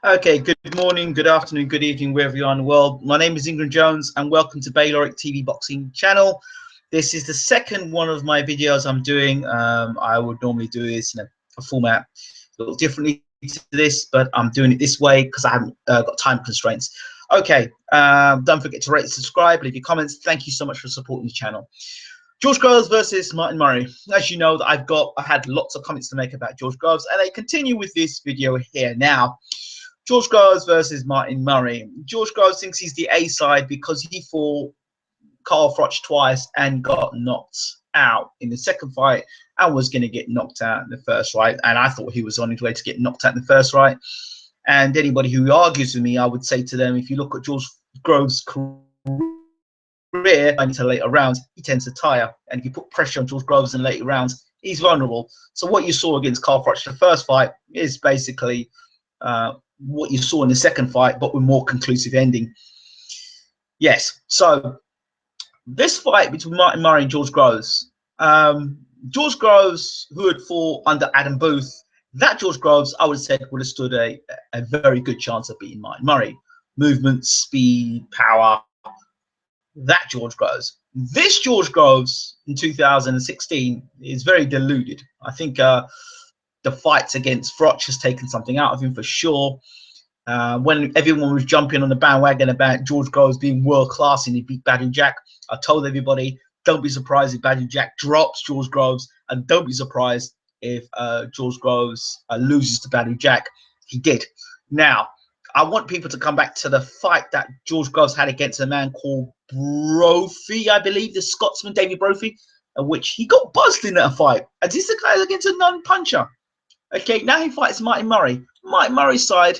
Okay, good morning, good afternoon, good evening, wherever you are in the world. My name is Ingram Jones, and welcome to Bayloric TV Boxing Channel. This is the second one of my videos I'm doing. I would normally do this in a format a little differently to this, but I'm doing it this way because I haven't got time constraints. Okay, don't forget to rate and subscribe, leave your comments. Thank you so much for supporting the channel. George Groves versus Martin Murray. As you know, I had lots of comments to make about George Groves, and I continue with this video here now. George Groves versus Martin Murray. George Groves thinks he's the A side because he fought Carl Froch twice and got knocked out in the second fight and was going to get knocked out in the first fight. And I thought he was on his way to get knocked out in the first fight. And anybody who argues with me, I would say to them, if you look at George Groves' career into later rounds, he tends to tire. And if you put pressure on George Groves in later rounds, he's vulnerable. So what you saw against Carl Froch the first fight is basically what you saw in the second fight, but with more conclusive ending. Yes, so this fight between Martin Murray and George Groves, George Groves, who had fought under Adam Booth, that George Groves, I would have said, would have stood a very good chance of beating Martin Murray. Movement, speed, power, that George Groves. This George Groves in 2016 is very deluded. I think the fights against Froch has taken something out of him for sure. When everyone was jumping on the bandwagon about George Groves being world class and he beat Badou Jack, I told everybody, don't be surprised if Badou Jack drops George Groves, and don't be surprised if George Groves loses to Badou Jack. He did. Now, I want people to come back to the fight that George Groves had against a man called Brophy, I believe, the Scotsman, David Brophy, which he got buzzed in that fight. And this is the guy against a non-puncher. Okay, now he fights Martin Murray. Martin Murray's side,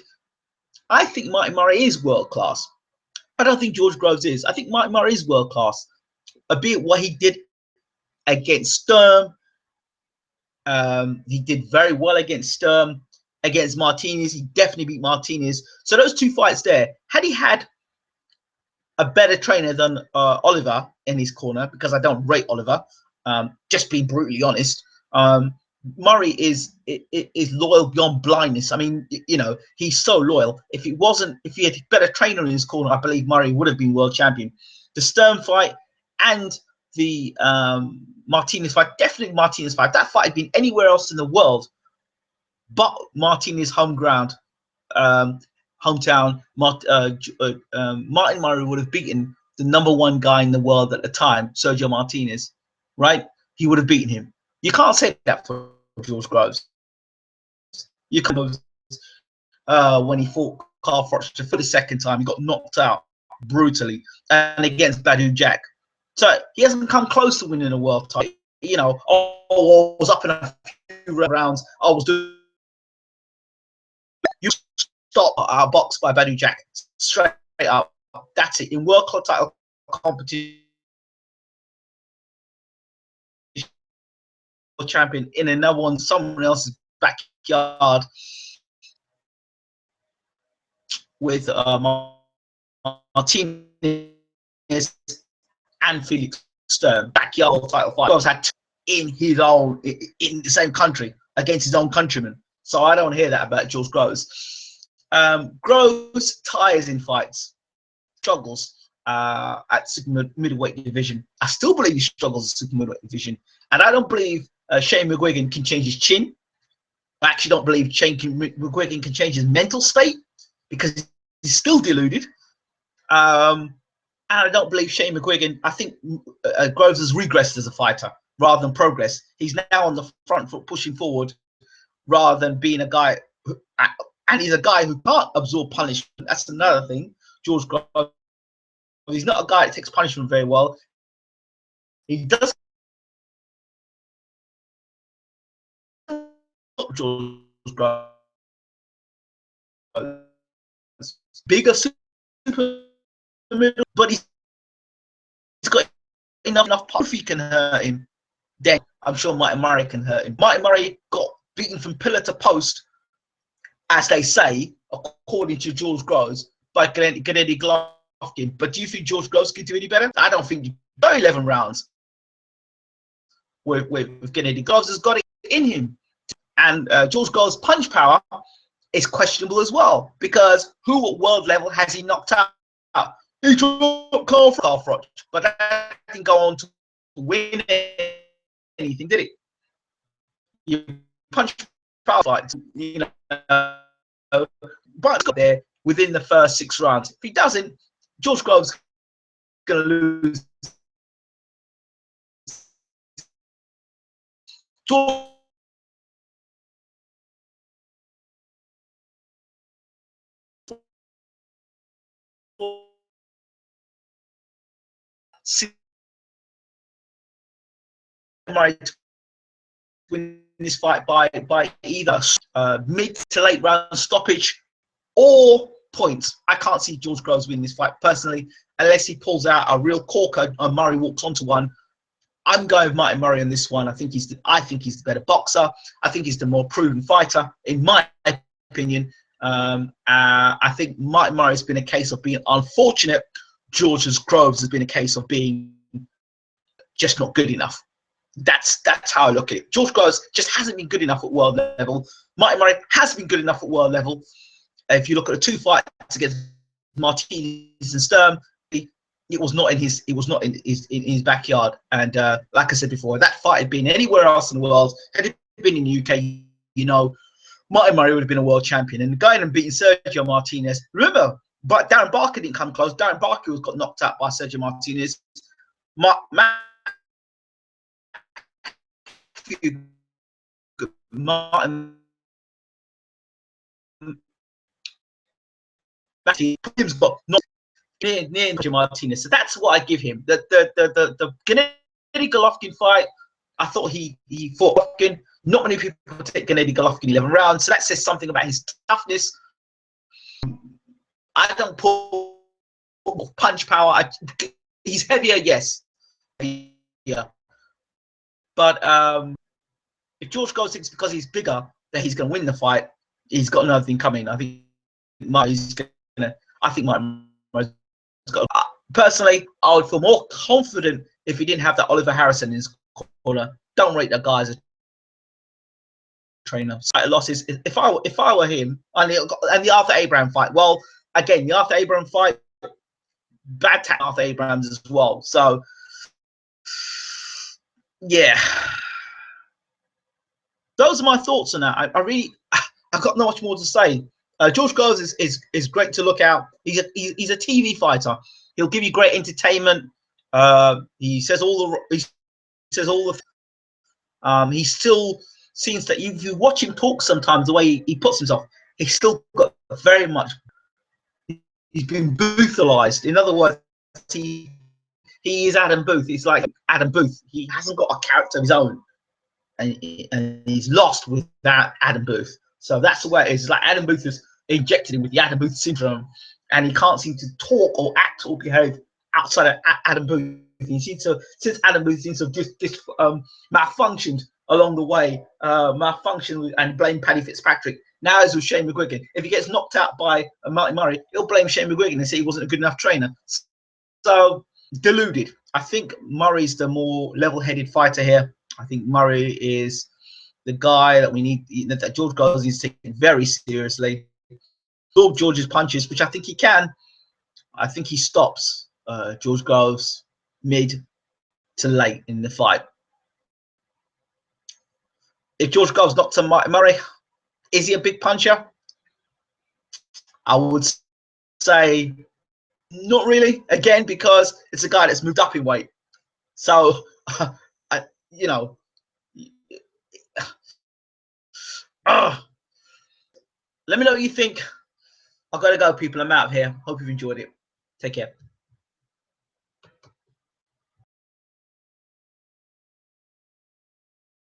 I think Martin Murray is world class. I don't think George Groves is. I think Martin Murray is world class. Albeit what he did against Sturm, he did very well against Sturm. Against Martinez, he definitely beat Martinez. So those two fights there, had he had a better trainer than Oliver in his corner, because I don't rate Oliver, just being brutally honest, Murray is loyal beyond blindness. I mean, you know, he's so loyal. If he had a better trainer in his corner, I believe Murray would have been world champion. The Sturm fight and the Martinez fight, definitely Martinez fight. That fight had been anywhere else in the world, but Martinez home ground, hometown. Martin Murray would have beaten the #1 guy in the world at the time, Sergio Martinez, right? He would have beaten him. You can't say that for George Groves. You can when he fought Carl Froch for the second time, he got knocked out brutally, and against Badou Jack. So he hasn't come close to winning a world title. You know, I was up in a few rounds. I was doing. You stop our box by Badou Jack straight up. That's it. In world title competition, champion in another one, someone else's backyard with Martinez and Felix Sturm, backyard title fight. Groves had in his own, in the same country against his own countrymen. So I don't hear that about George Groves. Groves tires in fights, struggles at super middleweight division. I still believe he struggles at super middleweight division, and I don't believe Shane McGuigan can change his chin. I actually don't believe Shane McGuigan can change his mental state because he's still deluded. And I don't believe Shane McGuigan. I think Groves has regressed as a fighter rather than progress. He's now on the front foot pushing forward rather than being a guy who, and he's a guy who can't absorb punishment. That's another thing. George Groves, he's not a guy that takes punishment very well. He does. George Groves, bigger super middle, but he's got enough punch. If he can hurt him, then I'm sure Martin Murray can hurt him. Martin Murray got beaten from pillar to post, as they say, according to George Groves, by Gennady Golovkin. But do you think George Groves can do any better? I don't think. 11 rounds with Gennady Golovkin has got it in him. And George Groves' punch power is questionable as well, because who at world level has he knocked out? He dropped Carl Froch, but that didn't go on to win anything, did it? You punch power fights, you know, but got there within the first 6 rounds. If he doesn't, George Groves going to lose. George Murray to win this fight by either mid to late round stoppage or points. I can't see George Groves winning this fight personally, unless he pulls out a real corker and Murray walks onto one. I'm going with Martin Murray on this one. I think he's the better boxer. I think he's the more proven fighter, in my opinion. I think Martin Murray has been a case of being unfortunate. George Groves has been a case of being just not good enough. That's how I look at it. George Groves just hasn't been good enough at world level. Martin Murray has been good enough at world level. If you look at the 2 fights against Martinez and Sturm, it was not in his backyard. And like I said before, that fight had been anywhere else in the world, had it been in the UK, you know, Martin Murray would have been a world champion. And going and beating Sergio Martinez, remember, but Darren Barker didn't come close. Darren Barker got knocked out by Sergio Martinez. Martin Tim's got not near Martinez, so that's what I give him. The Gennady Golovkin fight, I thought he fought Golovkin. Not many people take Gennady Golovkin 11 rounds, so that says something about his toughness. I don't put punch power. He's heavier, yes, yeah, but if George Groves thinks because he's bigger that he's going to win the fight, he's got another thing coming. I think Murray's gonna. I think Murray's got. Personally, I would feel more confident if he didn't have that Oliver Harrison in his corner. Don't rate that guy as a trainer. Losses. If I were him, and the Arthur Abraham fight. Well, again, the Arthur Abraham fight, bad tactic Arthur Abrahams as well. So, yeah. Those are my thoughts on that. I've got not much more to say. George Groves is great to look out. He's a TV fighter. He'll give you great entertainment. He says all the. He still seems that if you watch him talk sometimes, the way he puts himself, he's still got very much. He's been Boothalized. In other words, he is Adam Booth. He's like Adam Booth. He hasn't got a character of his own. And he's lost with that Adam Booth. So that's the way it is. It's like Adam Booth has injected him with the Adam Booth syndrome, and he can't seem to talk or act or behave outside of Adam Booth. He seems to, since Adam Booth seems to have just malfunctioned along the way, malfunctioned and blame Paddy Fitzpatrick. Now it's with Shane McGuigan. If he gets knocked out by Martin Murray, he'll blame Shane McGuigan and say he wasn't a good enough trainer. So deluded. I think Murray's the more level-headed fighter here. I think Murray is the guy that we need, that George Groves needs to take very seriously. Absorb George's punches, which I think he can. I think he stops George Groves mid to late in the fight. If George Groves knocks on Murray, is he a big puncher? I would say not really. Again, because it's a guy that's moved up in weight. So, you know, let me know what you think. I've got to go, people. I'm out of here. Hope you've enjoyed it. Take care.